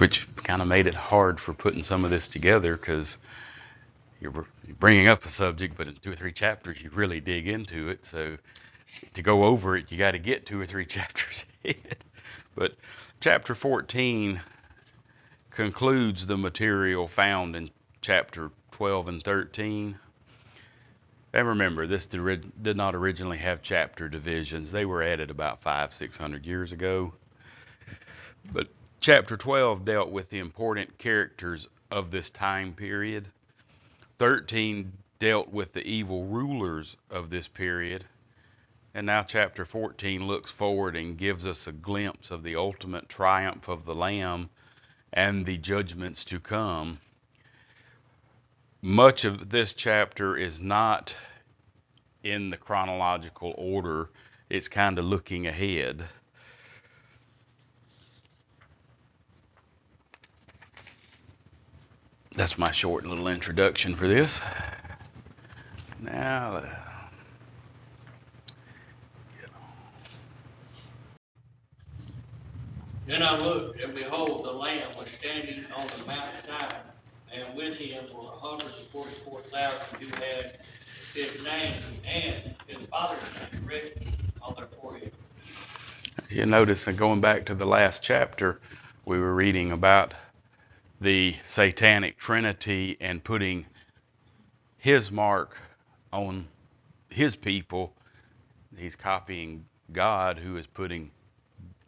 which kind of made it hard for putting some of this together because you're bringing up a subject, but in 2 or 3 chapters you really dig into it. So to go over it, you got to get 2 or 3 chapters ahead. But chapter 14 concludes the material found in chapter 12 and 13. And remember, this did not originally have chapter divisions. They were added about 500-600 years ago. But chapter 12 dealt with the important characters of this time period. 13 dealt with the evil rulers of this period. And now chapter 14 looks forward and gives us a glimpse of the ultimate triumph of the Lamb and the judgments to come. Much of this chapter is not in the chronological order. It's kind of looking ahead. That's my short little introduction for this. Now, Then I looked, and behold, the Lamb was standing on the Mount Zion, and with him were 144,000 who had his name and his father's name written on their forehead. you notice, going back to the last chapter, we were reading about the satanic trinity and putting his mark on his people. He's copying God,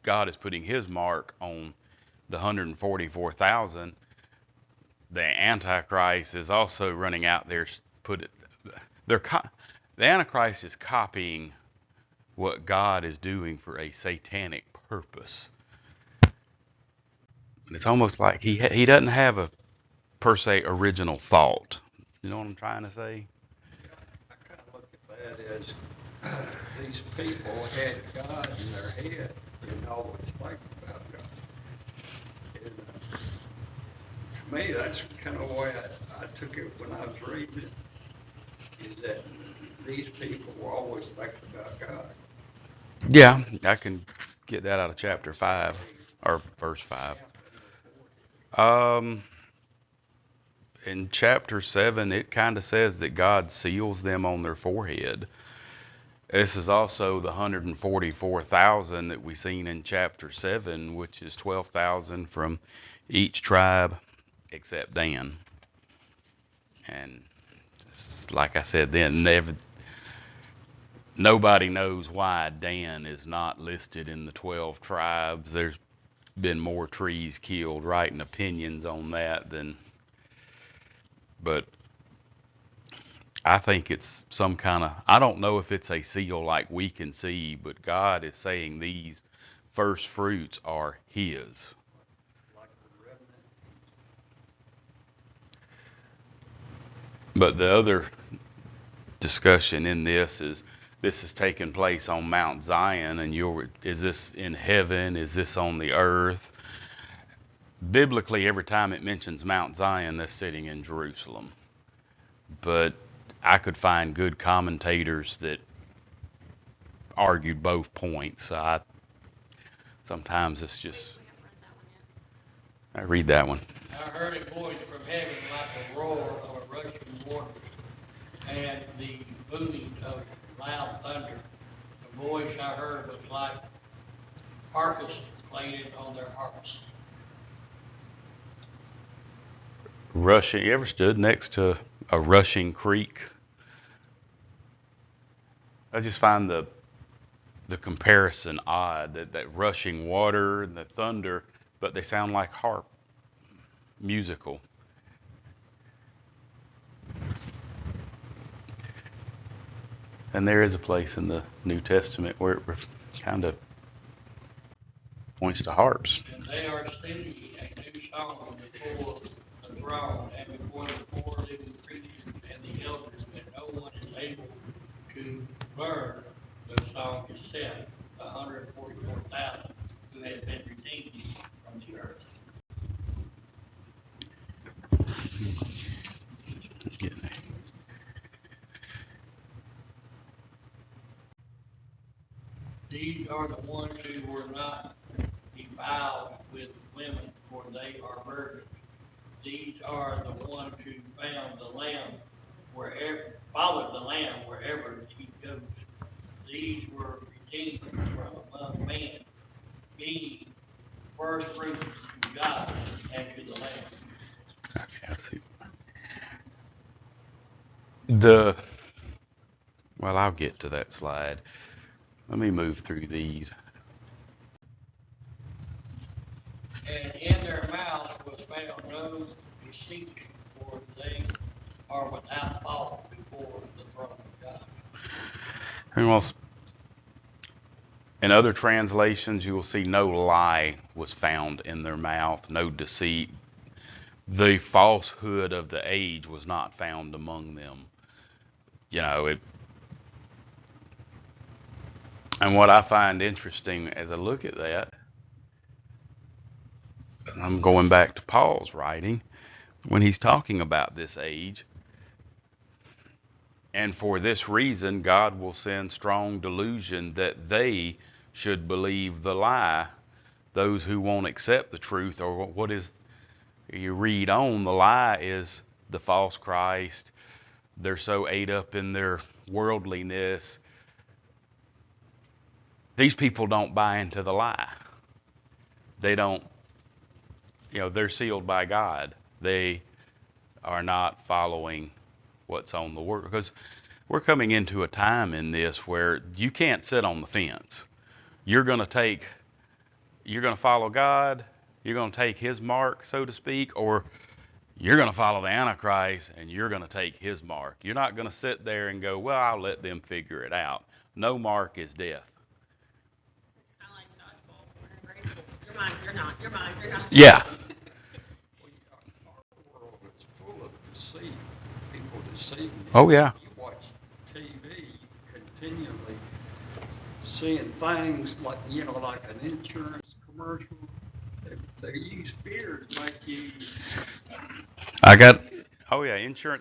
God is putting his mark on the 144,000. The Antichrist is also running out there. The Antichrist is copying what God is doing for a satanic purpose. It's almost like he doesn't have a per se original thought. You know what I'm trying to say? I kind of look at that as these people had God in their head and always think about God. And to me, that's kind of the way I took it when I was reading it, is that these people were always thinking about God. Yeah, I can get that out of chapter 5 or verse 5. Um, in chapter 7, it kind of says that God seals them on their forehead. This is also the 144,000 that we seen in chapter 7, which is 12,000 from each tribe except Dan. And like I said then, nobody knows why Dan is not listed in the 12 tribes. There's been more trees killed writing opinions on that than, but I think it's some kind of, I don't know if it's a seal like we can see, but God is saying these first fruits are his. Like the remnant. But the other discussion in this is taking place on Mount Zion, and is this in heaven? Is this on the earth? Biblically, every time it mentions Mount Zion, that's sitting in Jerusalem. But I could find good commentators that argued both points. Sometimes it's just, I read that one. I heard a voice from heaven like a roar of a rushing waters, and the booming of loud thunder. The voice I heard was like harpists playing on their harps. Rushing, you ever stood next to a rushing creek? I just find the comparison odd, that rushing water and the thunder, but they sound like harp, musical. And there is a place in the New Testament where it kind of points to harps. And they are singing a new song before the throne and before the 4 living creatures and the elders, and no one is able to learn the song except the 144,000 who had been redeemed from the earth. These are the ones who were not defiled with women, for they are virgins. These are the ones who found the Lamb wherever, followed the Lamb wherever he goes. These were redeemed from among men, being first fruits to God and to the Lamb. Okay, I see. The Well, I'll get to that slide. Let me move through these. And in their mouth was found no deceit, for they are without fault before the throne of God. And in other translations, you will see no lie was found in their mouth, no deceit. The falsehood of the age was not found among them. And what I find interesting as I look at that, I'm going back to Paul's writing when he's talking about this age. And for this reason, God will send strong delusion that they should believe the lie, those who won't accept the truth, or what is, you read on, the lie is the false Christ. They're so ate up in their worldliness. These people don't buy into the lie. They don't, they're sealed by God. They are not following what's on the word, because we're coming into a time in this where you can't sit on the fence. You're going to follow God, you're going to take his mark, so to speak, or you're going to follow the Antichrist and you're going to take his mark. You're not going to sit there and go, well, I'll let them figure it out. No mark is death. I like dodgeball. We're in grade school. You're mine, you're not, you're mine, you're not. Yeah. Our world is full of deceit, people deceiving you. Oh, yeah. You watch TV continually, seeing things like, like an insurance commercial. They use fear to make you. Insurance.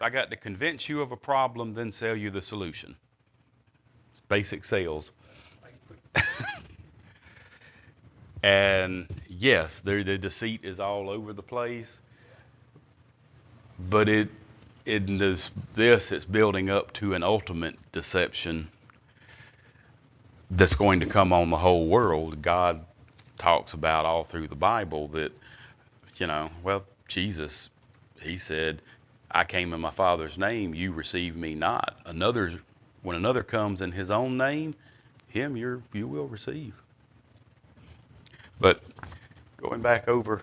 I got to convince you of a problem, then sell you the solution. Basic sales. And yes, the deceit is all over the place, but it's building up to an ultimate deception that's going to come on the whole world. God talks about all through the Bible that, Jesus, he said, I came in my Father's name, you receive me not. When another comes in his own name, him you will receive. But going back over,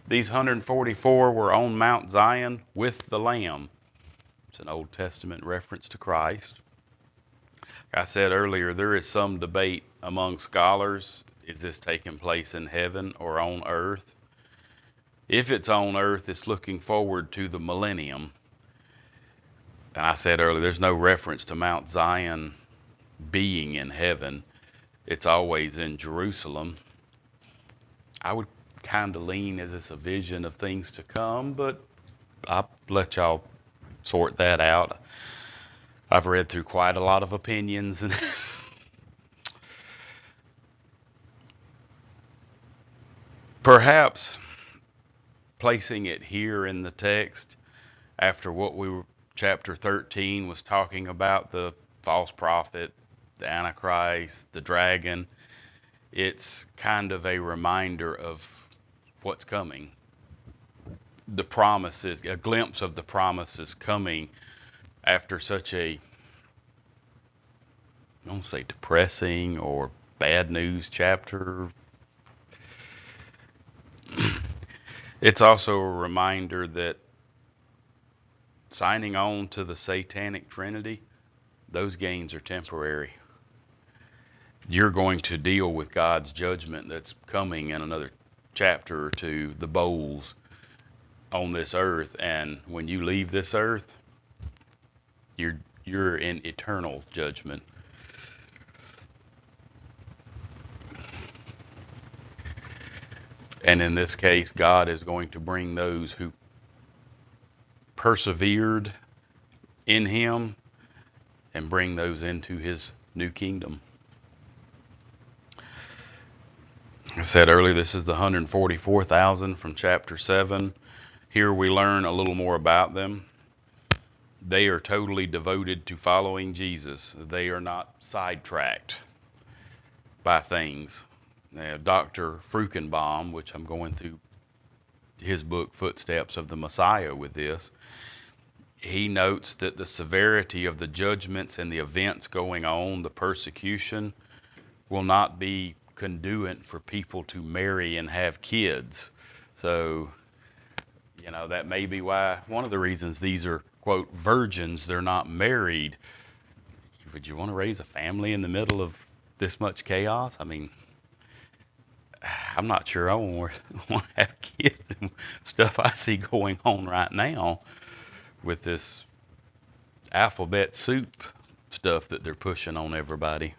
these 144 were on Mount Zion with the Lamb. It's an Old Testament reference to Christ. Like I said earlier, there is some debate among scholars. Is this taking place in heaven or on earth? If it's on earth, it's looking forward to the millennium. And I said earlier, there's no reference to Mount Zion being in heaven. It's always in Jerusalem. I would kind of lean as it's a vision of things to come, but I'll let y'all sort that out. I've read through quite a lot of opinions, and perhaps placing it here in the text after what chapter 13 was talking about, the false prophet, the Antichrist, the dragon, it's kind of a reminder of what's coming. The promises, a glimpse of the promises coming after such a, I don't say depressing or bad news chapter. It's also a reminder that signing on to the satanic trinity, those gains are temporary. You're going to deal with God's judgment that's coming in another chapter or two, the bowls on this earth, and when you leave this earth, you're in eternal judgment. And in this case, God is going to bring those who persevered in him and bring those into his new kingdom. I said earlier, this is the 144,000 from chapter 7. Here we learn a little more about them. They are totally devoted to following Jesus. They are not sidetracked by things. Now, Dr. Frukenbaum, which I'm going through his book, Footsteps of the Messiah, with this, he notes that the severity of the judgments and the events going on, the persecution, will not be conduent for people to marry and have kids. So, that may be why, one of the reasons these are, quote, virgins, they're not married. Would you want to raise a family in the middle of this much chaos? I mean, I'm not sure I want to have kids and stuff I see going on right now with this alphabet soup stuff that they're pushing on everybody.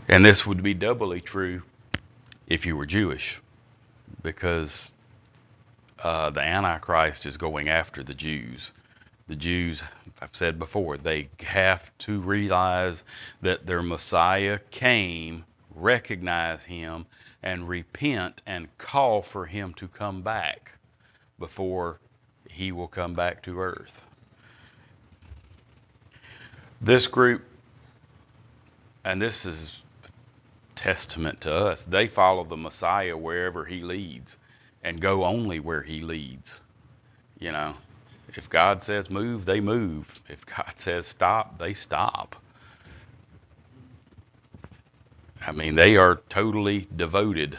And this would be doubly true if you were Jewish, because the Antichrist is going after the Jews. The Jews, I've said before, they have to realize that their Messiah came, recognize him, and repent and call for him to come back before he will come back to earth. This group, and this is testament to us, they follow the Messiah wherever he leads and go only where he leads. If God says move, they move. If God says stop, they stop. I mean, they are totally devoted.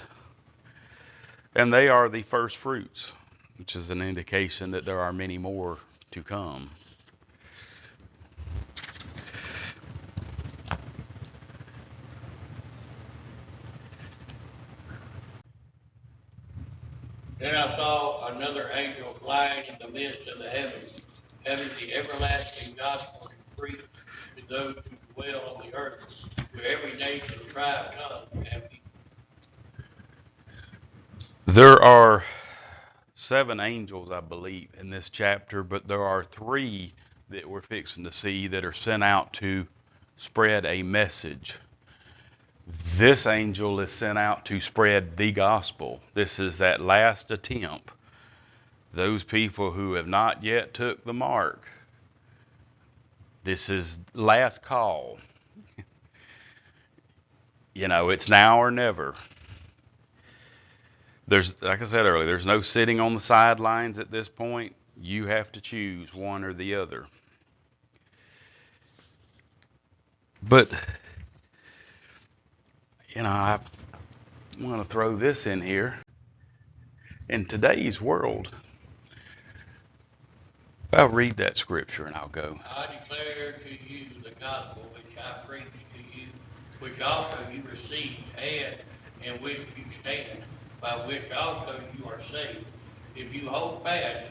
And they are the first fruits, which is an indication that there are many more to come. Then I saw another angel flying in the midst of the heavens, having the everlasting gospel to preach to those who dwell on the earth, to every nation, tribe, tongue, and people. There are 7 angels, I believe, in this chapter, but there are 3 that we're fixing to see that are sent out to spread a message. This angel is sent out to spread the gospel. This is that last attempt. Those people who have not yet took the mark. This is last call. It's now or never. There's, like I said earlier, there's no sitting on the sidelines at this point. You have to choose one or the other. But, I want to throw this in here. In today's world, I'll read that scripture and I'll go. I declare to you the gospel which I preached to you, which also you received, and in which you stand, by which also you are saved, if you hold fast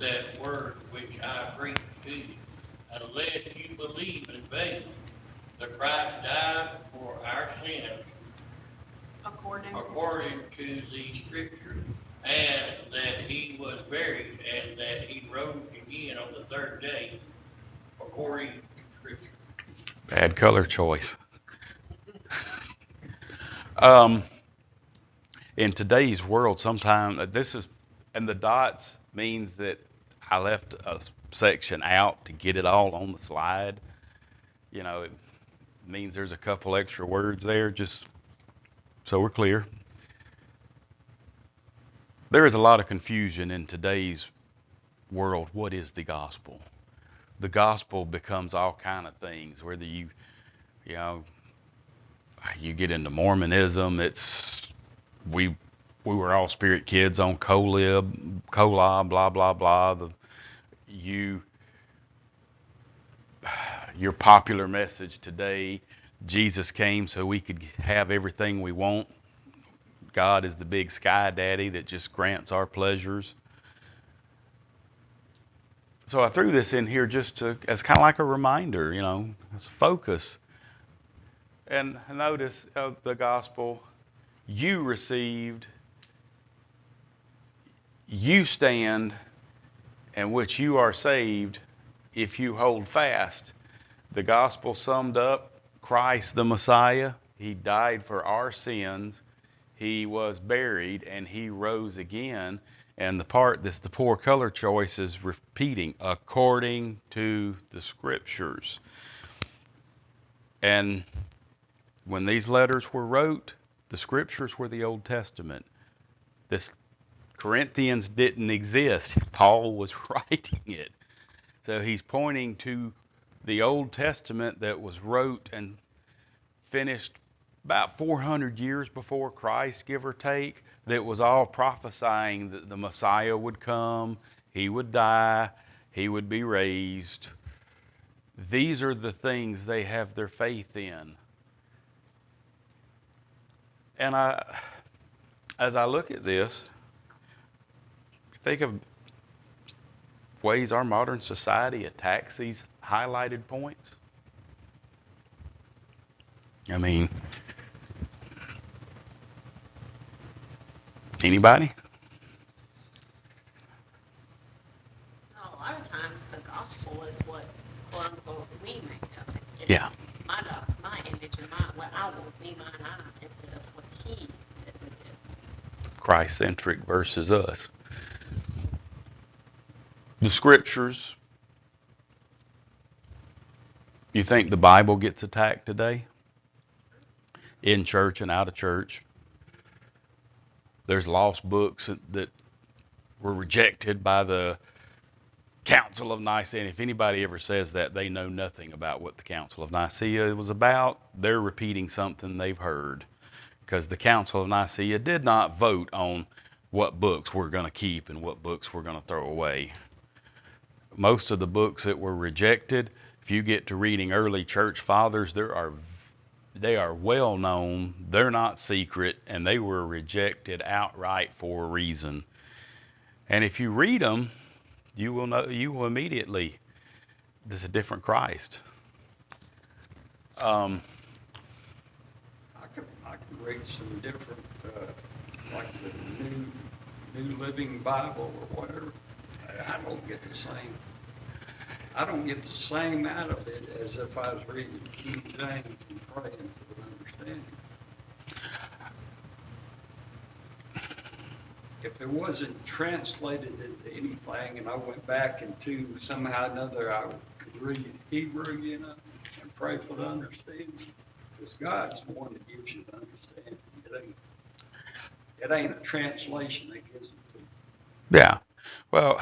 that word which I preached to you, unless you believe in vain. The Christ died for our sins according to the scripture, and that he was buried, and that he rose again on the third day according to scripture. Bad color choice. In today's world, sometimes and the dots means that I left a section out to get it all on the slide. It means there's a couple extra words there, just so we're clear. There is a lot of confusion in today's world. What is the gospel? The gospel becomes all kind of things, whether you get into Mormonism. We were all spirit kids on Kolob, blah blah blah. Your popular message today, Jesus came so we could have everything we want. God is the big sky daddy that just grants our pleasures. So I threw this in here just as kind of like a reminder, as a focus. And notice the gospel you received, you stand, in which you are saved if you hold fast. The gospel summed up, Christ the Messiah, He died for our sins. He was buried and he rose again. And the part that's the poor color choice is repeating, according to the scriptures. And when these letters were wrote, the scriptures were the Old Testament. This Corinthians didn't exist. Paul was writing it. So he's pointing to the Old Testament that was wrote and finished about 400 years before Christ, give or take, that was all prophesying that the Messiah would come, he would die, he would be raised. These are the things they have their faith in. And as I look at this, think of ways our modern society attacks these highlighted points. I mean, anybody? A lot of times the gospel is what, quote unquote, we make of it. It's Yeah. my image and what I want, me, mine, I, instead of what he says it is. Christ-centric versus us. The scriptures. You think the Bible gets attacked today? In church and out of church. There's lost books that were rejected by the Council of Nicaea. And if anybody ever says that, they know nothing about what the Council of Nicaea was about. They're repeating something they've heard. Because the Council of Nicaea did not vote on what books we're going to keep and what books we're going to throw away. Most of the books that were rejected, if you get to reading early church fathers, they are well known, they're not secret, and they were rejected outright for a reason. And if you read them, you will immediately, this is a different Christ. I could read some different, like the New Living Bible or whatever. I don't get the same. I don't get the same out of it as if I was reading King James and praying for understanding. If it wasn't translated into anything, and I went back into somehow or another, I could read Hebrew, and pray for the understanding. Because God's the one that gives you the understanding. It ain't a translation that gives it to you. Yeah. Well,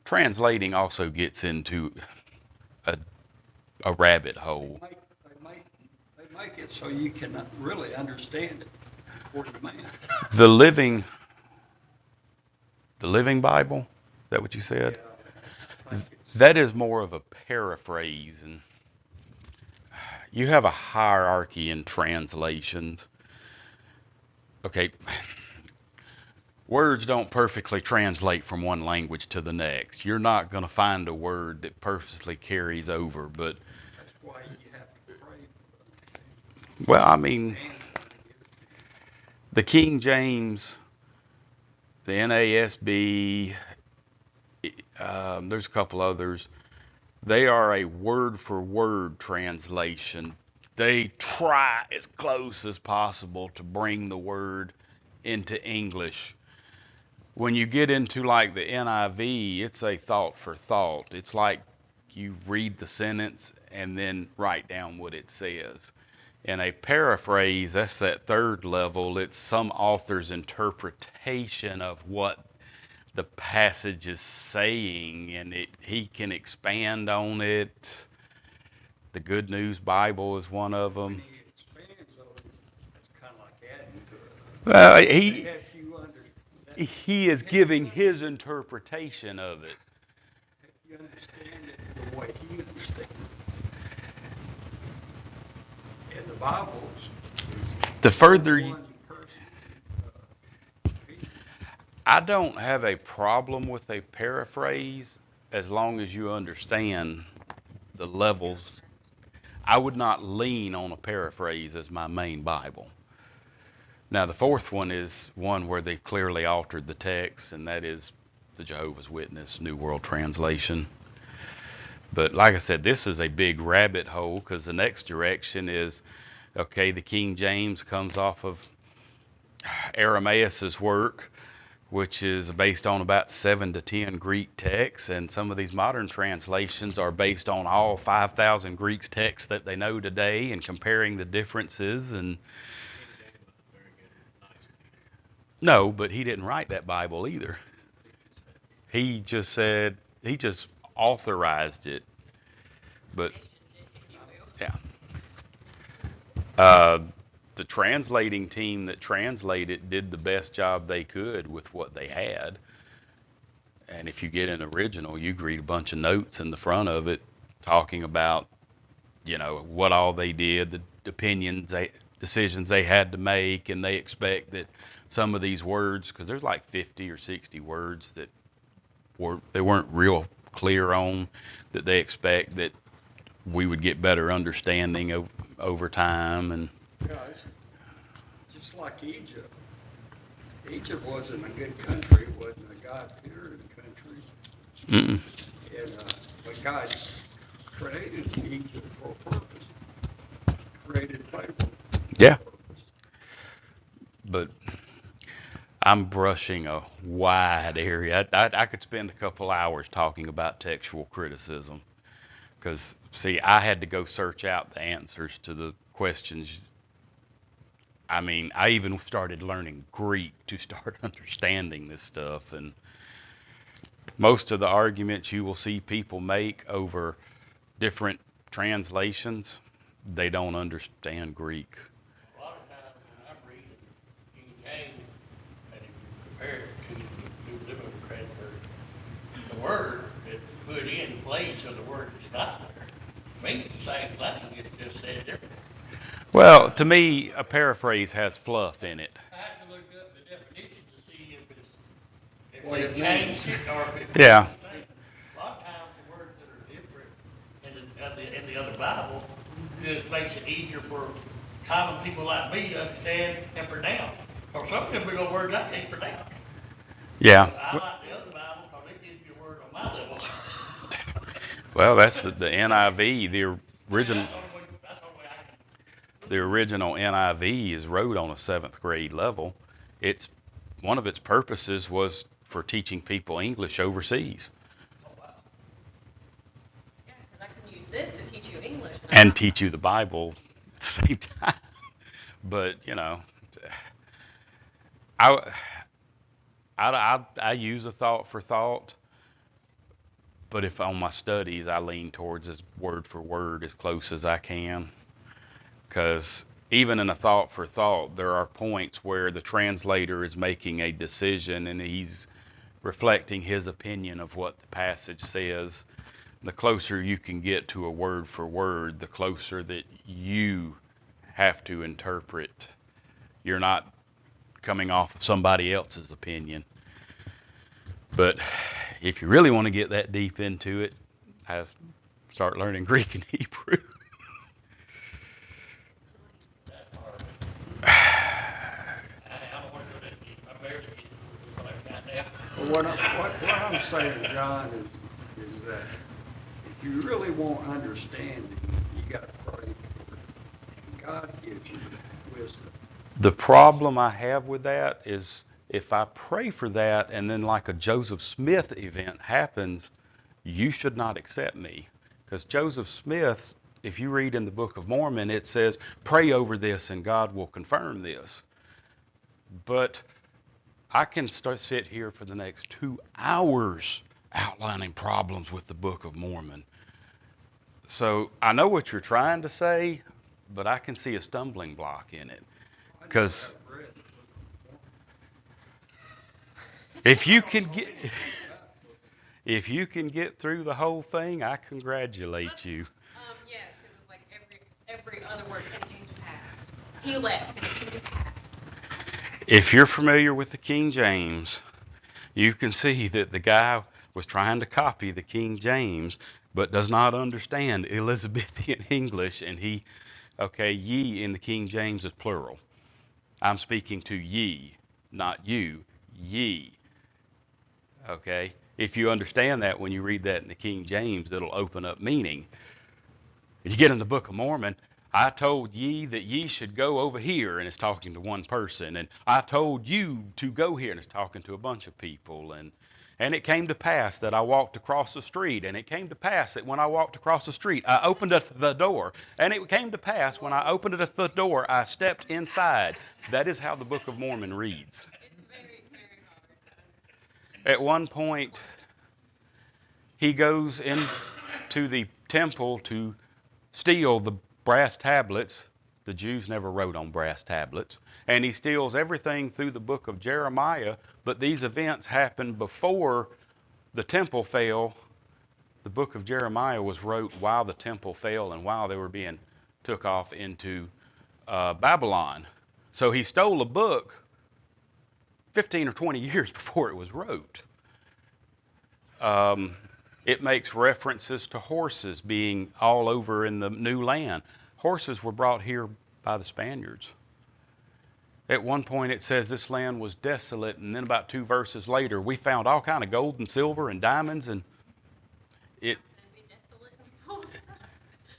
translating also gets into a rabbit hole. They make it so you can really understand it according to man. The Living Bible, is that what you said? Yeah, That is more of a paraphrase, and you have a hierarchy in translations. Okay, words don't perfectly translate from one language to the next. You're not going to find a word that perfectly carries over, but that's why you have to pray for them. well, I mean, the King James, the NASB, there's a couple others. They are a word-for-word translation. They try as close as possible to bring the word into English. When you get into like the NIV, it's a thought for thought. It's like you read the sentence and then write down what it says. In a paraphrase, that's that third level. It's some author's interpretation of what the passage is saying, and he can expand on it. The Good News Bible is one of them. When he expands on it, that's kind of like adding to it. Well, he is giving his interpretation of it. If you understand it the way he understands it. And the Bible's The further one person. I don't have a problem with a paraphrase as long as you understand the levels. I would not lean on a paraphrase as my main Bible. Now, the fourth one is one where they've clearly altered the text, and that is the Jehovah's Witness New World Translation. But like I said, this is a big rabbit hole because the next direction is Okay, the King James comes off of Aramaeus's work, which is based on about 7 to 10 Greek texts, and some of these modern translations are based on all 5,000 Greek texts that they know today and comparing the differences. And no, but he didn't write that Bible either. He just said he just authorized it. But yeah, uh, the translating team that translated did the best job they could with what they had. And if you get an original, you read a bunch of notes in the front of it talking about, what all they did, the decisions they had to make, and they expect that some of these words, because there's like 50 or 60 words that they weren't real clear on, that they expect that we would get better understanding over time. And Yeah, it's just like Egypt. Egypt wasn't a good country, it wasn't a God-fearing country. mm-mm. But God created Egypt for a purpose, created Pharaoh Yeah, for a purpose. but I'm brushing a wide area. I could spend a couple hours talking about textual criticism because, see, I had to go search out the answers to the questions. I mean, I even started learning Greek to start understanding this stuff. And most of the arguments you will see people make over different translations, they don't understand Greek. A lot of times when I'm reading King James, and if you compare it to the New Living Translation, the word that's put in place of the word that's not there means the same thing, it's just said differently. Well, to me, a paraphrase has fluff in it. I have to look up the definition to see if What they it changed means. it or if it's Yeah. the same. A lot of times the words that are different in the other Bible just makes it easier for common people like me to understand and pronounce. Or some of them big old words I can't pronounce. Yeah. I like the other Bible because it gives you a word on my level. Well, that's the NIV. The original That's the only way I can. the original NIV is wrote on a seventh grade level. It's one of its purposes was for teaching people English overseas Oh, wow. Yeah, because I can use this to teach you English. and teach you the Bible at the same time. But I I use a thought for thought, but if on my studies I lean towards as word for word as close as I can, because even in a thought for thought, there are points where the translator is making a decision and he's reflecting his opinion of what the passage says. The closer you can get to a word for word, the closer that you have to interpret. You're not coming off of somebody else's opinion. But if you really want to get that deep into it, I start learning Greek and Hebrew. That part. I don't want to go that deep. I barely get to what I've got now. What I'm saying, John, is that if you really want understanding, you got to pray for it. And God gives you wisdom. The problem I have with that is if I pray for that and then like a Joseph Smith event happens, you should not accept me. Because Joseph Smith, if you read in the Book of Mormon, it says, pray over this and God will confirm this. But I can sit here for the next 2 hours outlining problems with the Book of Mormon. So I know what you're trying to say, but I can see a stumbling block in it. Because if you can get if you can get through the whole thing, I congratulate you. Yes, because it's like every other word came to pass. He left and it came to pass. If you're familiar with the King James, you can see that the guy was trying to copy the King James, but does not understand Elizabethan English, and ye in the King James is plural. I'm speaking to ye, not you, ye. Okay? If you understand that when you read that in the King James, it'll open up meaning. If you get in the Book of Mormon, I told ye that ye should go over here, and it's talking to one person, and I told you to go here, and it's talking to a bunch of people, and it came to pass that I walked across the street, and it came to pass that when I walked across the street, I opened the door, and it came to pass when I opened the door, I stepped inside. That is how the Book of Mormon reads. It's very, very hard. At one point, he goes into the temple to steal the brass tablets. The Jews never wrote on brass tablets. And he steals everything through the book of Jeremiah, but these events happened before the temple fell. The book of Jeremiah was wrote while the temple fell and while they were being took off into Babylon. So he stole a book 15 or 20 years before it was wrote. It makes references to horses being all over in the new land. Horses were brought here by the Spaniards. At one point it says this land was desolate, and then about 2 verses later we found all kind of gold and silver and diamonds, and it.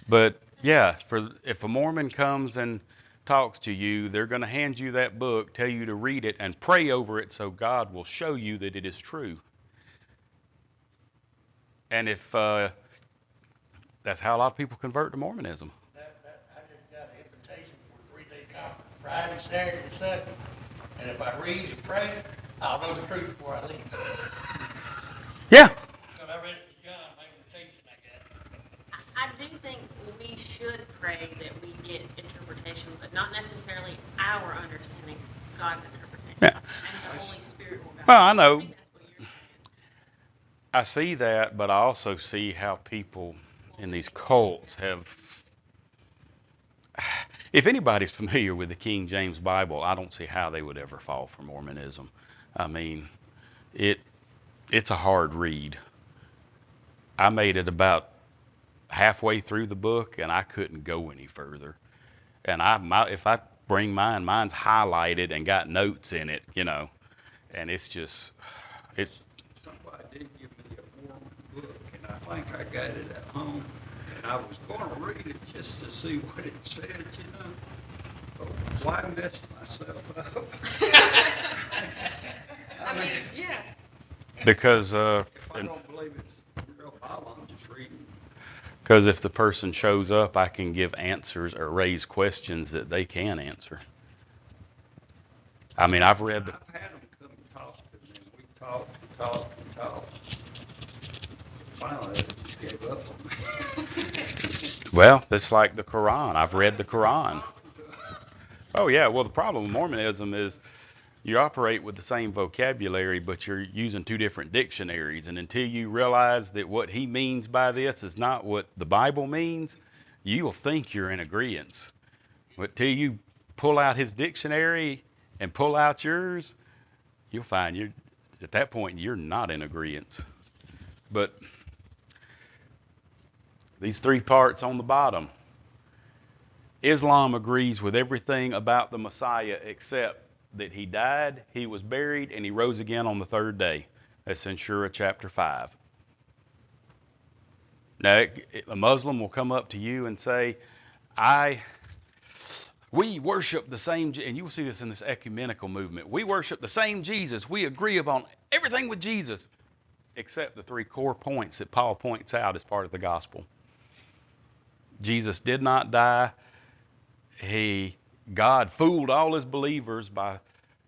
But yeah, if a Mormon comes and talks to you, they're going to hand you that book, tell you to read it and pray over it so God will show you that it is true. And if that's how a lot of people convert to Mormonism. I just got an invitation for a 3-day conference, Friday, Saturday, and Sunday. And if I read and pray, I'll know the truth before I leave. Yeah. Because I read it to John, my invitation I got. I do think we should pray that we get interpretation, but not necessarily our understanding, God's interpretation. Yeah. And the Holy Spirit will guide. Well, I know. I think that's what you're saying. I see that, but I also see how people in these cults have. If anybody's familiar with the King James Bible, I don't see how they would ever fall for Mormonism. I mean, it's a hard read. I made it about halfway through the book, and I couldn't go any further. And if I bring mine's highlighted and got notes in it, and it's just, it's. Somebody did give me a Mormon book, and I think I got it at home, and I was going to read it just to see what it said, But why mess myself up? I mean, yeah. Because If I don't believe it's the real Bible, I'm just reading. Because if the person shows up, I can give answers or raise questions that they can answer. I mean, I've read the. I've had them come and talk to me, and we talked and talked and talked. Finally, they just gave up on me. Well, it's like the Quran. I've read the Quran. Oh yeah. Well, the problem with Mormonism is you operate with the same vocabulary, but you're using 2 different dictionaries. And until you realize that what he means by this is not what the Bible means, you'll think you're in agreement. But till you pull out his dictionary and pull out yours, you'll find you're at that point you're not in agreement. But these 3 parts on the bottom. Islam agrees with everything about the Messiah except that he died, he was buried, and he rose again on the 3rd day. That's in Surah chapter 5. Now, a Muslim will come up to you and say, we worship the same, and you will see this in this ecumenical movement. We worship the same Jesus. We agree upon everything with Jesus, except the 3 core points that Paul points out as part of the gospel. Jesus did not die. God fooled all his believers by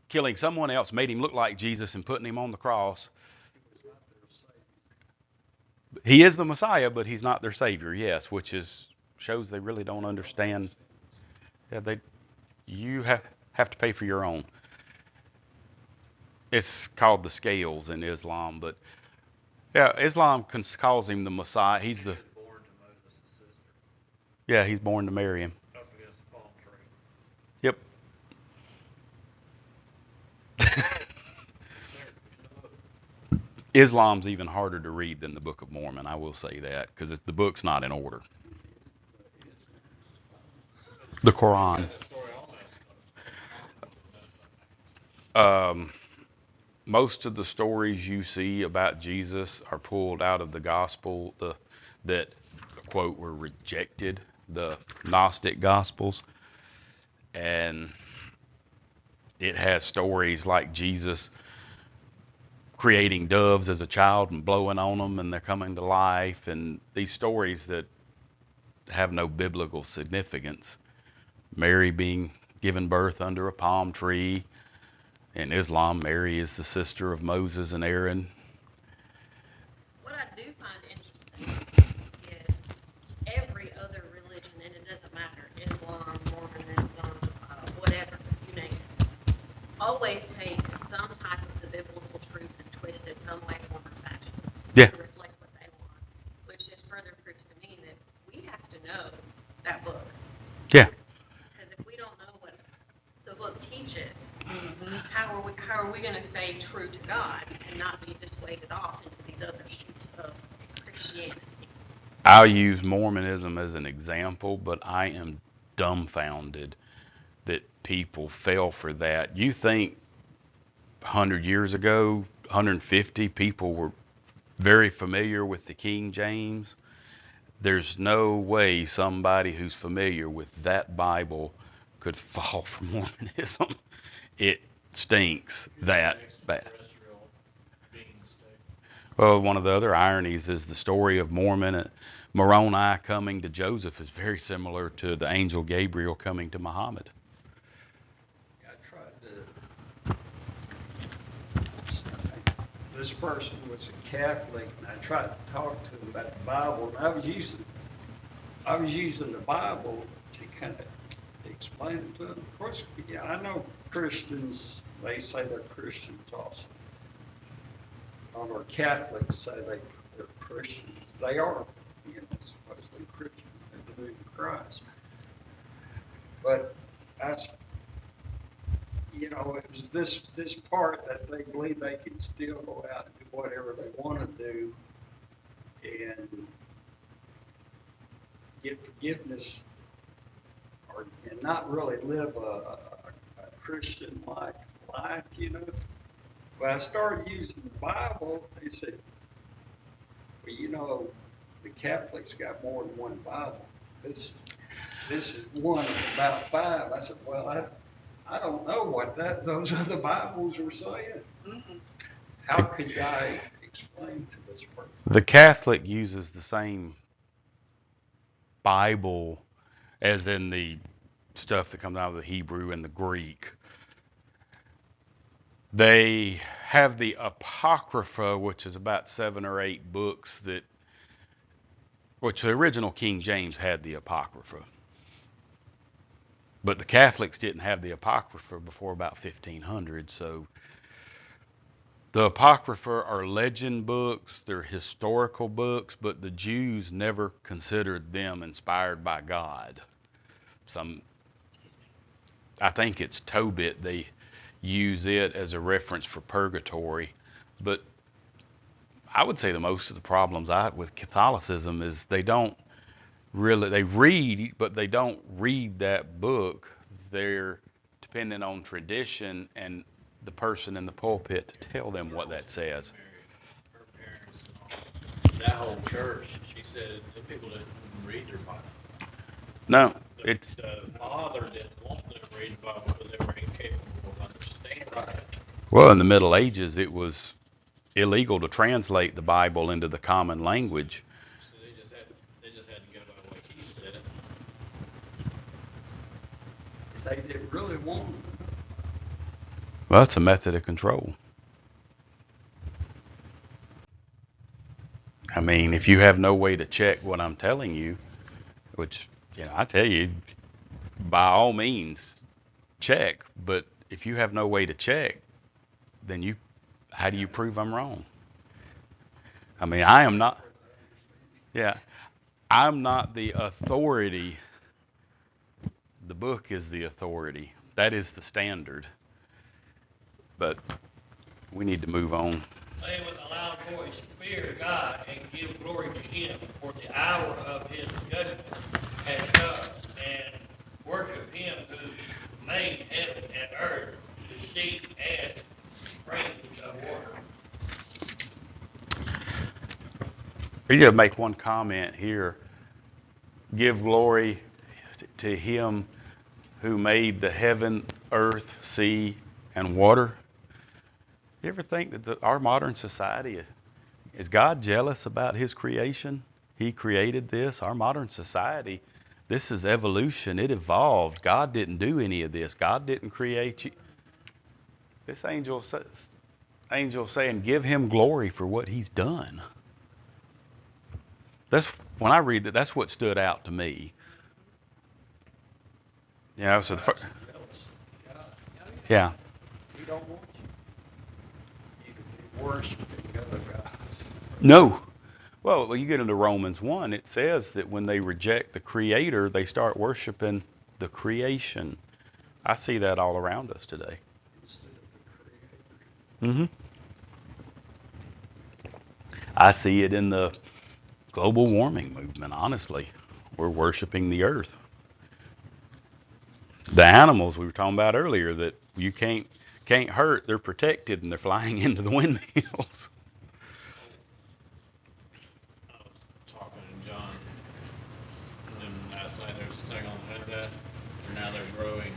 killing someone else, made him look like Jesus and putting him on the cross. He is the Messiah, but he's not their Savior, yes, which shows they really don't understand. Yeah, you have to pay for your own. It's called the scales in Islam, but yeah, Islam calls him the Messiah. He's born to Moses' sister. Yeah, he's born to marry him. Up against the palm tree. Yep. Islam's even harder to read than the Book of Mormon, I will say that, because the book's not in order. The Quran. Most of the stories you see about Jesus are pulled out of the gospel that, quote, were rejected the Gnostic Gospels, and it has stories like Jesus creating doves as a child and blowing on them and they're coming to life, and these stories that have no biblical significance. Mary being given birth under a palm tree. In Islam, Mary is the sister of Moses and Aaron. What I do find interesting is every other religion, and it doesn't matter, Islam, Mormonism, whatever, you name it, always takes some type of the biblical truth and twist it some way, form, or fashion Yeah. to reflect what they want, which just further proves to me that we have to know that book. Yeah. Because if we don't know what the book teaches, how are we going to stay true to God and not be dissuaded off into these other shoots of Christianity? I'll use Mormonism as an example, but I am dumbfounded that people fell for that. You think 100 years ago, 150, people were very familiar with the King James? There's no way somebody who's familiar with that Bible could fall for Mormonism. It stinks that bad. Extraterrestrial beings do. Well, one of the other ironies is the story of Moroni coming to Joseph is very similar to the angel Gabriel coming to Muhammad. I tried to, this person was a Catholic, and I tried to talk to him about the Bible, and I was using the Bible to kind of explain it to him. Of course, yeah, I know Christians, they say they're Christians also. Or Catholics say they're Christians. They are, supposedly Christians. They believe in Christ. But that's, it was this part that they believe they can still go out and do whatever they want to do and get forgiveness and not really live a Christian life. When I started using the Bible, they said, well, the Catholics got more than one Bible. This is one of about 5. I said, well, I don't know what those other Bibles are saying. Mm-hmm. How could I explain to this person? The Catholic uses the same Bible as in the stuff that comes out of the Hebrew and the Greek. They have the Apocrypha, which is about 7 or 8 books which the original King James had the Apocrypha. But the Catholics didn't have the Apocrypha before about 1500, so the Apocrypha are legend books, they're historical books, but the Jews never considered them inspired by God. I think it's Tobit, they use it as a reference for purgatory, but I would say the most of the problems I have with Catholicism is they read, but they don't read that book. They're dependent on tradition and the person in the pulpit to tell them what that says. Her parents and all, that whole church, she said the people didn't read their Bible. No, The father didn't want them to read the Bible because they were incapable of understanding it. Well, in the Middle Ages, it was illegal to translate the Bible into the common language. So they just had to go by what he said. They didn't really want them. Well, that's a method of control. I mean, if you have no way to check what I'm telling you, which, I tell you, by all means, check. But if you have no way to check, then how do you prove I'm wrong? I mean, I'm not the authority. The book is the authority. That is the standard. But we need to move on. Say with a loud voice, fear God and give glory to him, for the hour of his judgment has come, and worship him who made heaven and earth, the sea and springs of water. We just make one comment here. Give glory to him who made the heaven, earth, sea, and water? You ever think that our modern society, is God jealous about his creation? He created this. Our modern society, this is evolution. It evolved. God didn't do any of this. God didn't create you. This angel saying, give him glory for what he's done. That's when I read that. That's what stood out to me. Yeah. So yeah. He don't want you to be worshiping other gods. No. Well, you get into Romans 1, it says that when they reject the Creator, they start worshiping the creation. I see that all around us today. Instead of the Creator. I see it in the global warming movement, honestly. We're worshiping the earth. The animals we were talking about earlier that you can't hurt, they're protected and they're flying into the windmills. I was talking to John, and then last night there was a thing on the internet, where now they're growing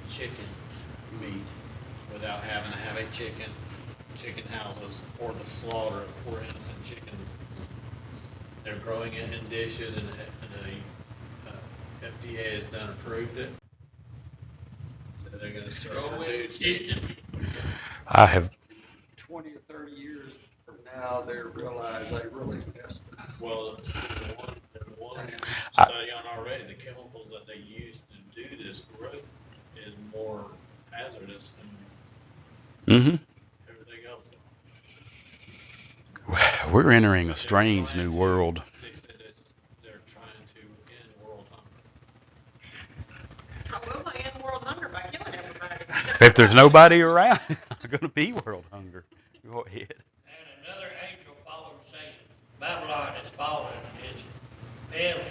chicken meat without having to have a chicken houses for the slaughter of poor innocent chickens. They're growing it in dishes, and the FDA has done approved it. So they're going to start producing. I have 20 or 30 years from now, they realize they really messed up. Well, the one study on already, the chemicals that they use to do this growth is more hazardous than everything else. We're entering a strange new world. They said they're trying to end world hunger. How will they end world hunger by killing everybody? If there's nobody around, there's going to be world hunger. Go ahead. And another angel followed, saying, Babylon is fallen, its family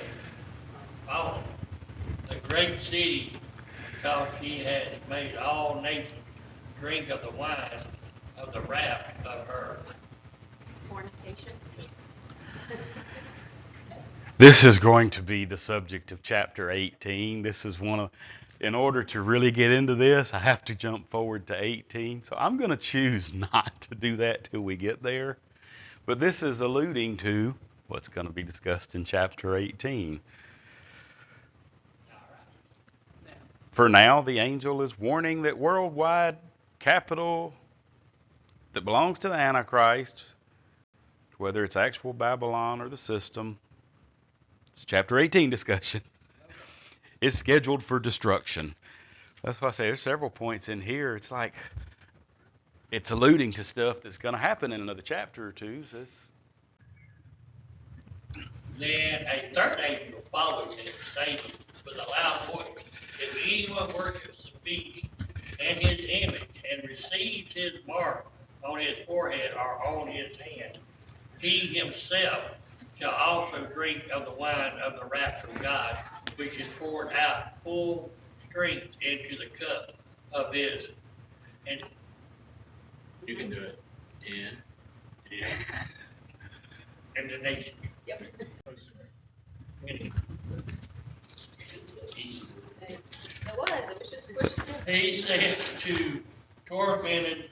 fallen, the great city, because she has made all nations drink of the wine of the wrath of her. Fornication. This is going to be the subject of chapter 18. This is in order to really get into this, I have to jump forward to 18. So I'm going to choose not to do that till we get there. But this is alluding to what's going to be discussed in chapter 18. For now, the angel is warning that worldwide capital that belongs to the Antichrist, whether it's actual Babylon or the system, it's chapter 18 discussion, is scheduled for destruction. That's why I say there's several points in here. It's like it's alluding to stuff that's going to happen in another chapter or two. So Then a third angel followed him, saying with a loud voice, if anyone worships the beast and his image and receives his mark on his forehead or on his hand, he himself shall also drink of the wine of the wrath of God, which is poured out full strength into the cup of his. And You can do it. 10. and the nation. Yep. It was just squished in. He said to tormented,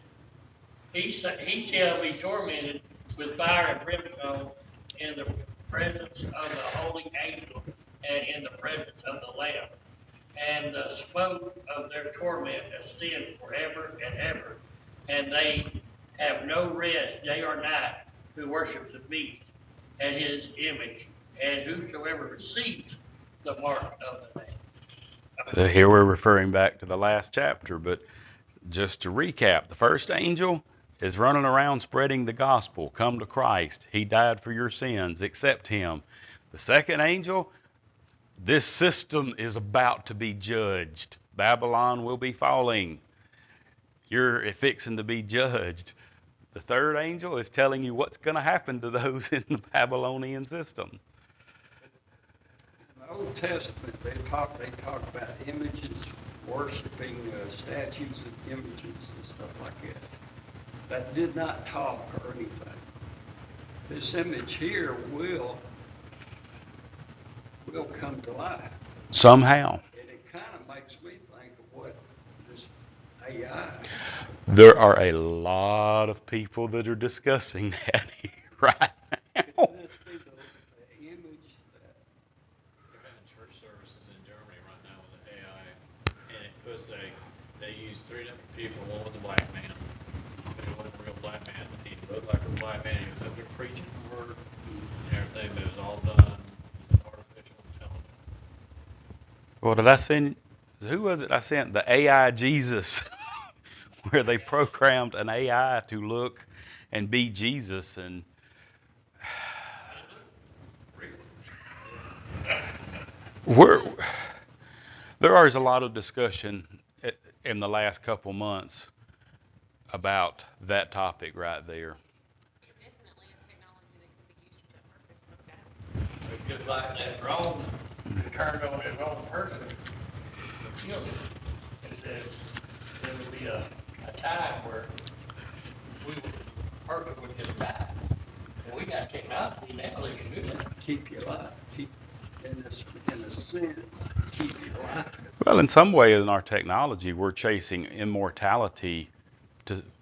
he shall be tormented with fire and brimstone in the presence of the holy angel and in the presence of the Lamb. And the smoke of their torment ascend forever and ever. And they have no rest day or night who worships the beast and his image, and whosoever receives the mark of the name. So here we're referring back to the last chapter, but just to recap, the first angel is running around spreading the gospel. Come to Christ. He died for your sins. Accept him. The second angel, this system is about to be judged. Babylon will be falling. You're fixing to be judged. The third angel is telling you what's going to happen to those in the Babylonian system. In the Old Testament, they talk about images, worshiping statues of images and stuff like that. That did not talk or anything. This image here will come to life. somehow. And it kind of makes me think of what this AI. There are a lot of people that are discussing that right Could now. this be the image that? They're having church services in Germany right now with the AI, and it puts they use three different people. One was a black man, but he wasn't a real black man. He looked like a black man. He was up there preaching the word and everything, but it was all done with artificial intelligence. Well, did I send? Who was it I sent? The AI Jesus, where they programmed an AI to look and be Jesus, and we're there is a lot of discussion in the last couple months about that topic right there. It definitely is technology that can be used for that purpose, no doubt. It's just like that drone that turned on his own person and killed him. It said there would be a time where the person would just die. And we got technology now that can do that. Keep you alive, keep, in a sense, keep you alive. Well, in some way, in our technology, we're chasing immortality,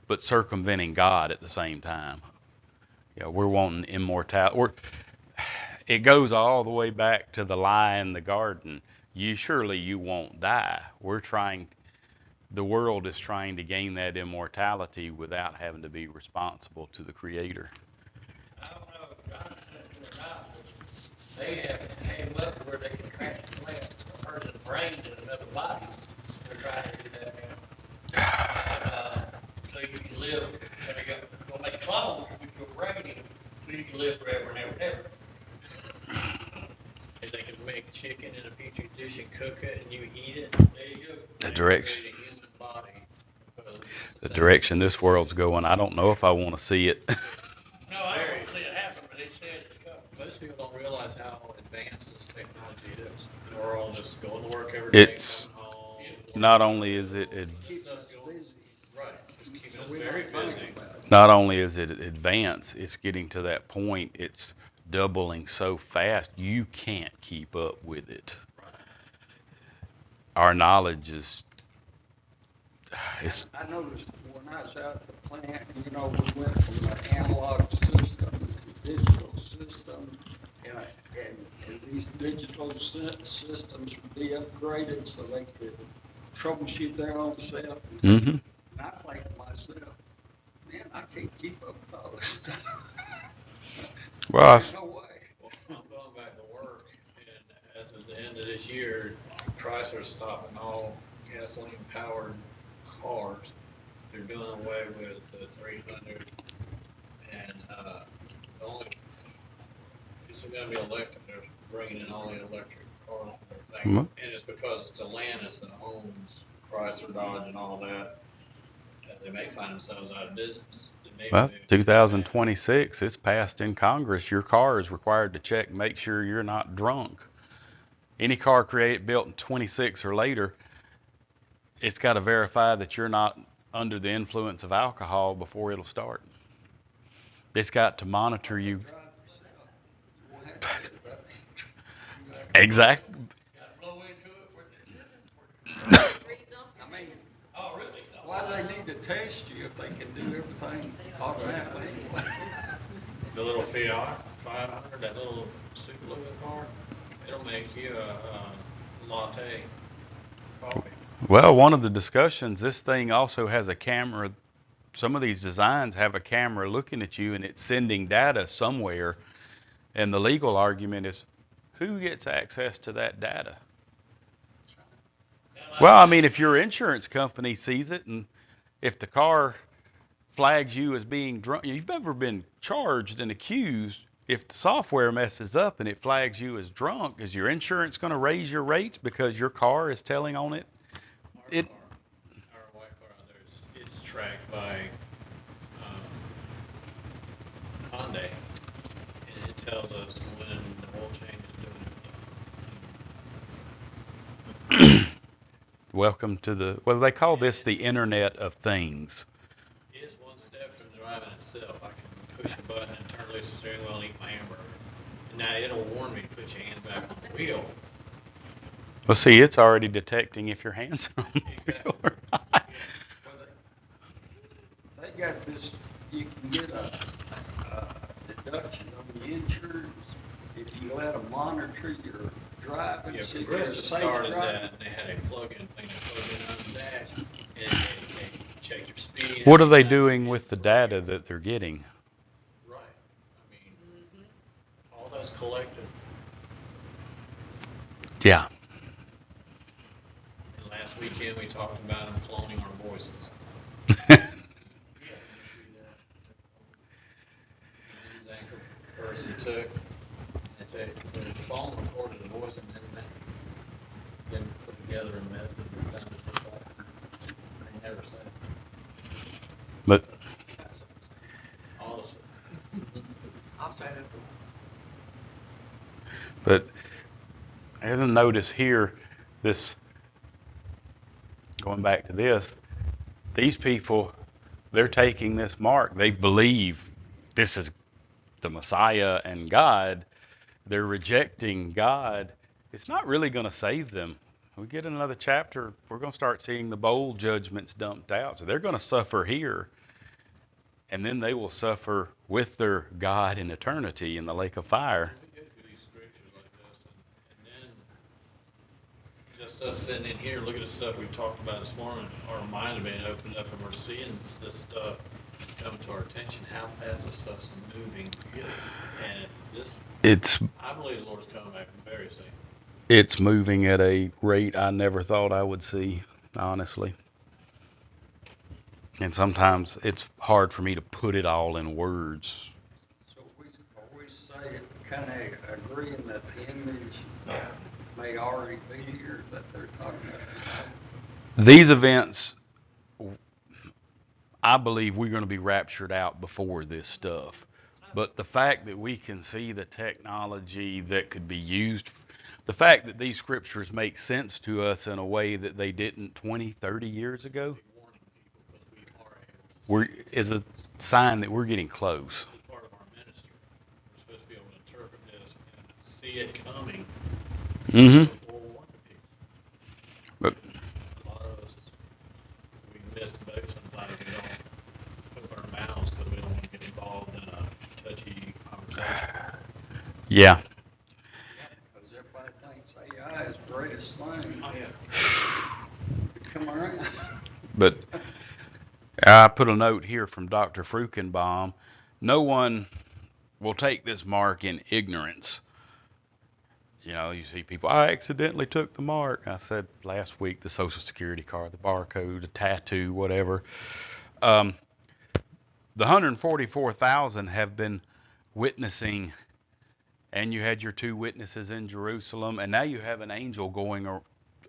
but circumventing God at the same time. We're wanting immortality. It goes all the way back to the lie in the garden. Surely you won't die. The world is trying to gain that immortality without having to be responsible to the Creator. I don't know if John's listening or not, but they have came up where they can transplant a person's brain to another body. They're trying to do that now. And, so you can live, and they're gonna make clones with your brain in, so you can live forever and ever and ever. If they can make chicken in a petri dish and cook it and you eat it, There you go. The and direction, create a human body. Because it's the same. direction this world's going, I don't know if I want to see it. No, I don't see it happen, but it says it's coming. Most people don't realize how advanced this technology is. We're all just going to work every day, It's coming home. not only is it This Keep stuff's us going busy. right. Just keeping So us we very don't busy. think about it. not only is it advanced, it's getting to that point. It's doubling so fast you can't keep up with it. Our knowledge is it's I noticed when I was out at the plant, we went from an analog system to digital system, and these digital systems would be upgraded so they could troubleshoot their own self. mm-hmm. And I think to myself, man, I can't keep up with all this stuff. Well, There's no way. Well, I'm going back to work, and as of the end of this year, Chrysler's stopping all gasoline-powered cars. They're doing away with the 300, and the only it's going to be electric. They're bringing in all the electric cars and everything, Mhm. and it's because Stellantis that owns Chrysler, Dodge, and all that. They may find themselves out of business. They may Well, move to 2026, it's passed in Congress. Your car is required to check, make sure you're not drunk. Any car built in 26 or later, it's got to verify that you're not under the influence of alcohol before it'll start. It's got to monitor you. Drive yourself. You won't have to worry about it. Exactly. Gotta blow into it where it Reads off I your mean, hands. Oh, really? why do they need to test you if they can do everything automatically anyway? The little Fiat 500, that little stupid looking car, it'll make you a latte coffee. Well, one of the discussions, this thing also has a camera. Some of these designs have a camera looking at you and it's sending data somewhere. And the legal argument is who gets access to that data? Well, I mean, if your insurance company sees it and if the car flags you as being drunk, you've never been charged and accused. If the software messes up and it flags you as drunk, is your insurance going to raise your rates because your car is telling on it? Our white car out there, it's tracked by Hyundai, and it tells us when the oil change is doing it. Welcome to they call this the Internet of Things. It is one step from driving itself. I can push a button and turn loose the steering wheel and eat my hamburger. And now it'll warn me to put your hand back on the wheel. Well, see, it's already detecting if your hands are on the wheel or not. Well, they got this, you can get a deduction on the insurance if you let them monitor your driving, Yeah, see if you're Progressive safe started driving. that, and they had a plug-in thing that plugged in on the dash, and they checked your speed. What are how they many times doing you with hit the the data brakes. that they're getting? Right, I mean, all that's collected, Yeah. and last weekend we talked about them cloning our voices. Yeah, you see that? The news anchor person took, and the phone recorded the voice and then put together a message that sounded just like they never said. But Honestly. I'll say it. but as a notice here, this going back to this, these people, they're taking this mark. They believe this is the Messiah and God. They're rejecting God. It's not really going to save them. We get another chapter, we're going to start seeing the bowl judgments dumped out. So they're going to suffer here, and then they will suffer with their God in eternity in the lake of fire. We go through these scriptures like this, and then just us sitting in here looking at stuff we talked about this morning, our mind being opened up, and we're seeing this stuff that's coming to our attention, how fast this stuff's moving. And this, It's I believe the Lord's coming back very soon. it's moving at a rate I never thought I would see, honestly. And sometimes it's hard for me to put it all in words. So we always say, kind of agreeing that the image may already be here, that they're talking about. These events, I believe we're going to be raptured out before this stuff. But the fact that we can see the technology that could be used, the fact that these scriptures make sense to us in a way that they didn't 20, 30 years ago, Be warning people because we are able to see is a sign that we're getting close. this is part of our ministry. We're supposed to be able to interpret this and see it coming Mm-hmm. before warning people. But A lot of us, we miss the boat sometimes. We don't open our mouths because we don't want to get involved in a touchy conversation. yeah, Because everybody thinks AI is the greatest thing. Oh, yeah. Come around. but I put a note here from Dr. Frukenbaum. No one will take this mark in ignorance. You know, you see people, I accidentally took the mark. I said last week the Social Security card, the barcode, the tattoo, whatever. The 144,000 have been witnessing, and you had your two witnesses in Jerusalem, and now you have an angel going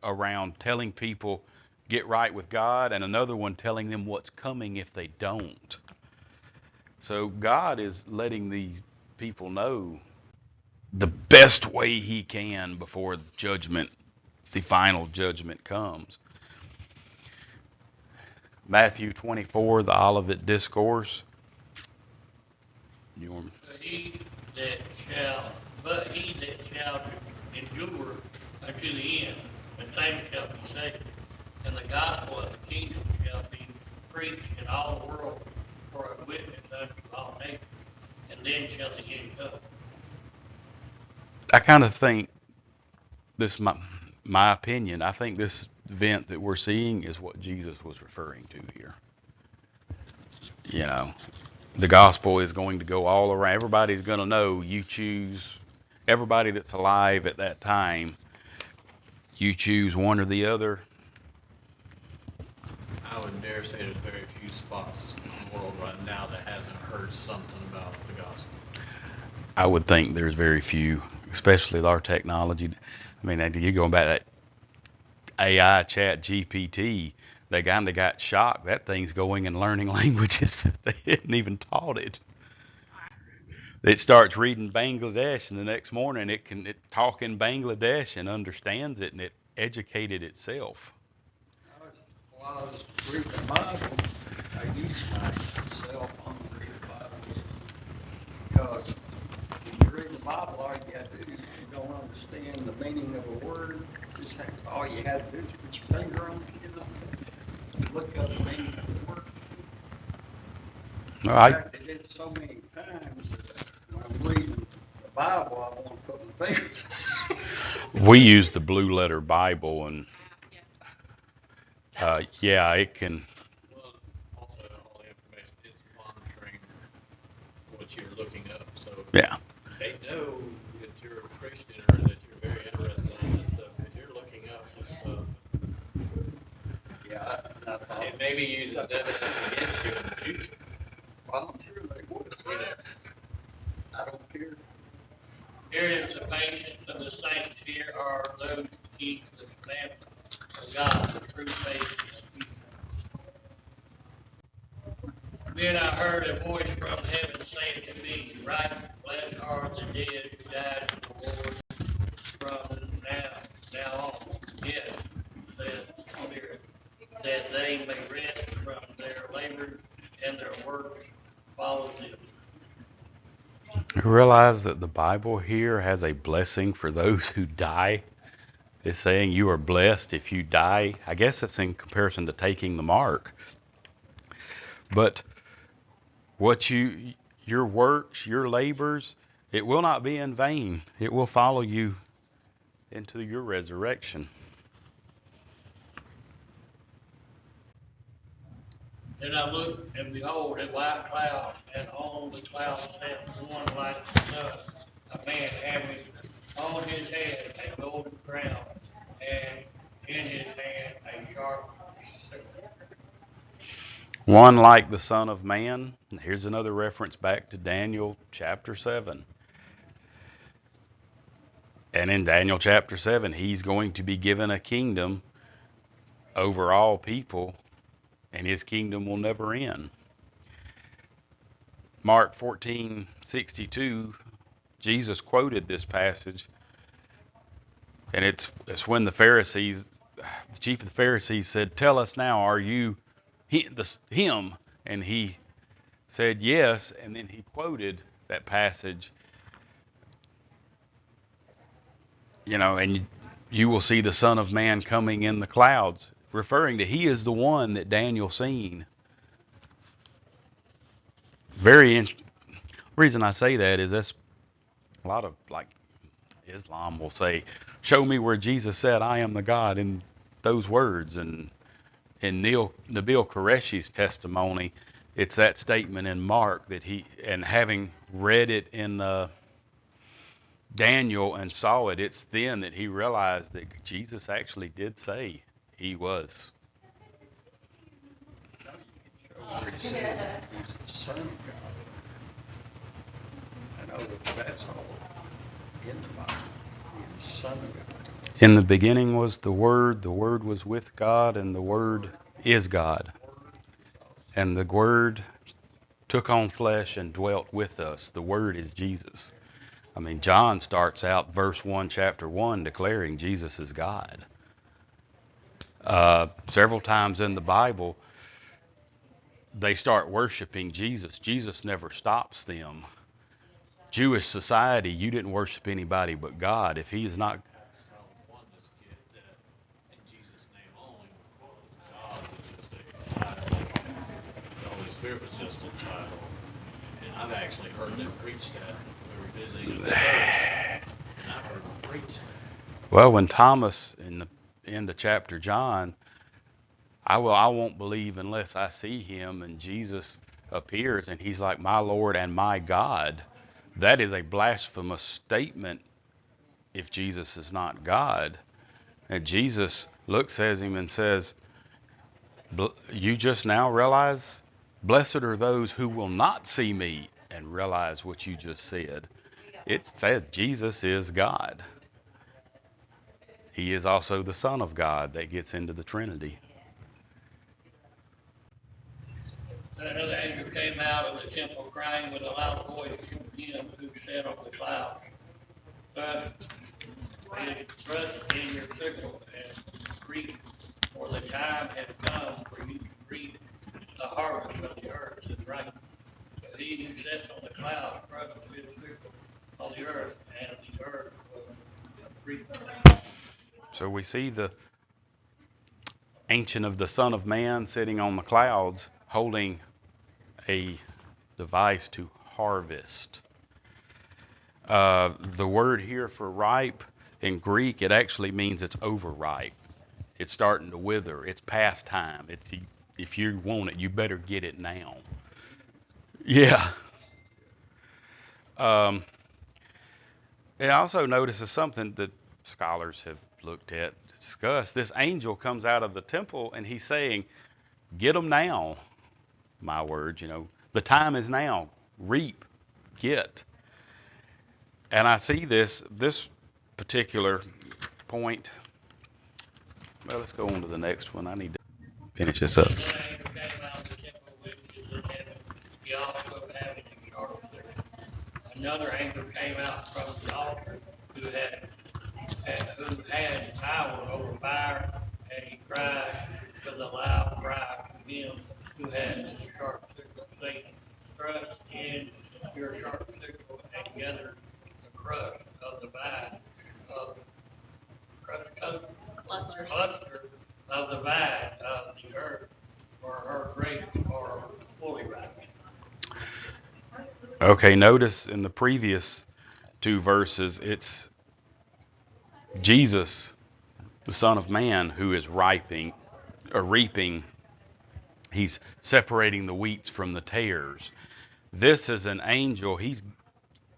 around telling people, get right with God, and another one telling them what's coming if they don't. So God is letting these people know the best way he can before judgment, the final judgment comes. Matthew 24, the Olivet Discourse. You want- But he that shall endure unto the end, the same shall be saved. And the gospel of the kingdom shall be preached in all the world for a witness unto all nations, and then shall the end come. I kind of think this, my opinion, I think this event that we're seeing is what Jesus was referring to here. You know, the gospel is going to go all around. Everybody's going to know. You choose, everybody that's alive at that time, you choose one or the other. I would dare say there's very few spots in the world right now that hasn't heard something about the gospel. I would think there's very few, especially with our technology. I mean, you going back to that AI chat GPT, they kind of got shocked. That thing's going and learning languages that they hadn't even taught it. It starts reading Bangladesh, and the next morning it talk in Bangladesh and understands it, and it educated itself. While I was reading the Bible, I used my cell phone to read the Bible. Because when you read the Bible, all you got to do, if you don't understand the meaning of a word, just put your finger on it, look up meaning of the word. In All right. fact, they did it so many times that when I'm reading the Bible, I want to put my fingers. We use the Blue Letter Bible, and Yeah. yeah, it can. Well, also all the information is monitoring what you're looking up, so Yeah. they know that you're a Christian or that you're very interested in this stuff because you're looking up this stuff. Yeah, I thought. It maybe uses evidence against you in the future. Well, I'm sure they would. You know, I don't care. Here is the patience of the saints. Here are those who keep the commandments of God, the true faith of people. Then I heard a voice from heaven saying to me, Right, blessed are the dead who died in the Lord from now on. Yes, said the Spirit, that they may rest from their labors and their works follow them. You realize that the Bible here has a blessing for those who die. It's saying you are blessed if you die. I guess it's in comparison to taking the mark. But your works, your labors, it will not be in vain. It will follow you into your resurrection. Then I looked, and behold, a white cloud, and on the cloud sat one like the sun, a man having on his head a golden crown, and in his hand a sharp sickle. One like the Son of Man. Here's another reference back to Daniel chapter 7. And in Daniel chapter 7, he's going to be given a kingdom over all people, and his kingdom will never end. Mark 14:62, Jesus quoted this passage, and it's when the chief of the Pharisees said, "Tell us now, are you him?" And he said, "Yes." And then he quoted that passage, and you will see the Son of Man coming in the clouds, referring to he is the one that Daniel seen. Reason I say that is that's a lot of like Islam will say, "Show me where Jesus said, 'I am the God,'" in those words. And in Nabil Qureshi's testimony, it's that statement in Mark that and having read it in Daniel and saw it, it's then that he realized that Jesus actually did say he was. No, you can show where he said he's the Son of God. I know that's all in the Bible. He's the Son of God. In the beginning was the Word was with God, and the Word is God. And the Word took on flesh and dwelt with us. The Word is Jesus. I mean, John starts out verse 1, chapter 1, declaring Jesus is God. Several times in the Bible, they start worshiping Jesus. Jesus never stops them. Jewish society, you didn't worship anybody but God. If he is not, oneness get that in Jesus' name only. God was just a title. The Holy Spirit was just a title. And I've actually heard them preach that. We were visiting a church, and I heard them preach that. well, when Thomas in the end of chapter John, I won't believe unless I see him, and Jesus appears and he's like, my Lord and my God. That is a blasphemous statement if Jesus is not God. And Jesus looks at him and says, you just now realize, blessed are those who will not see me and realize what you just said. It said Jesus is God. He is also the Son of God. That gets into the Trinity. Then another angel came out of the temple crying with a loud voice to him who sat on the clouds. Thrust in your sickle and reap, for the time has come for you to reap the harvest of the earth is right. But he who sits on the clouds thrusts his sickle on the earth, and the earth will reap. So we see ancient of the Son of Man sitting on the clouds holding a device to harvest. The word here for ripe in Greek, it actually means it's overripe. It's starting to wither. It's past time. If you want it, you better get it now. Yeah. It also notices something that scholars have looked at, discussed. This angel comes out of the temple and he's saying, "Get them now." My words, the time is now. Reap, get. And I see this particular point. Well, let's go on to the next one. I need to finish this up. One angel came out of the temple which is in heaven, he also having a sharpshooter. Another angel came out from the altar who had power over fire, and he cried with a loud cry to him who had the sharp sickle, saying, "Thrust in your sharp sickle and gather the crust of the vine of Clusters. cluster of the vine of the earth, for her grapes are fully ripe." Okay, notice in the previous two verses, it's Jesus, the Son of Man, who is reaping. He's separating the wheats from the tares. This is an angel. He's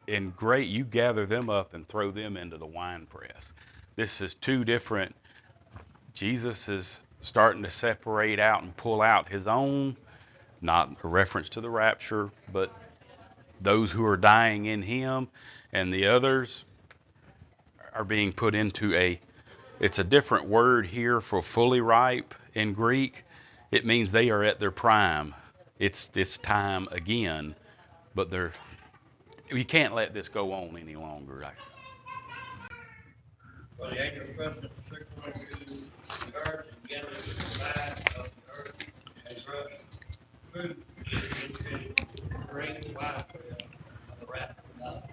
in great, you gather them up and throw them into the wine press. This is two different. Jesus is starting to separate out and pull out his own, not a reference to the rapture, but those who are dying in him, and the others are being put into it's a different word here for fully ripe in Greek. It means they are at their prime. It's time again, but you can't let this go on any longer. For the angel thrusted the sickle into the earth and gathered the vine of the earth and crushed fruit into the great winepress of the wrath of God.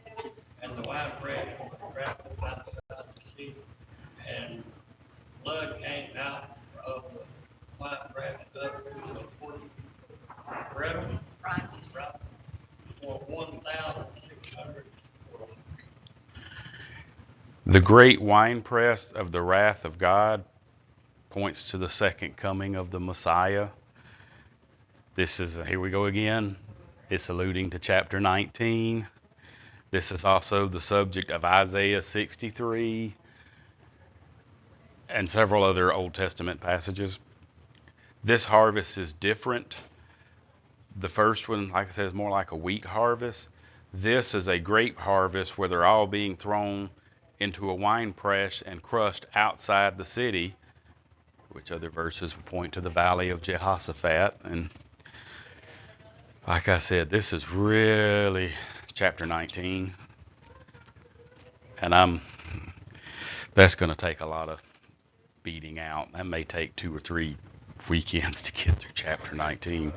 And the winepress was trampled outside the city, and blood came out of the winepress up to the porches of bread, Right. for 1,600. The great winepress of the wrath of God points to the second coming of the Messiah. Here we go again. It's alluding to chapter 19. This is also the subject of Isaiah 63 and several other Old Testament passages. This harvest is different. The first one, like I said, is more like a wheat harvest. This is a grape harvest where they're all being thrown into a wine press and crushed outside the city, which other verses point to the valley of Jehoshaphat. And like I said, this is really chapter 19. And that's going to take a lot of beating out. That may take 2 or 3 weekends to get through chapter 19.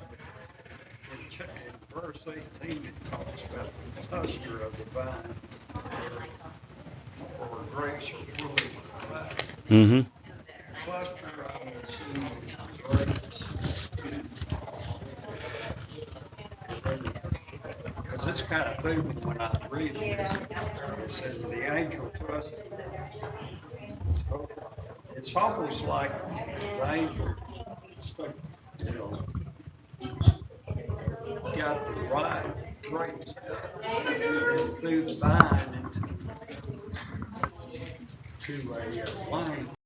In verse 18, it talks about the cluster of the vine, or grapes are fully ripe. Mm-hmm. Cluster, I would assume, is grapes. Because it's kind of threw me when I read it. It says the angel trusted. So it's almost like the angel stuck, got the right grapes and threw the vine into a wine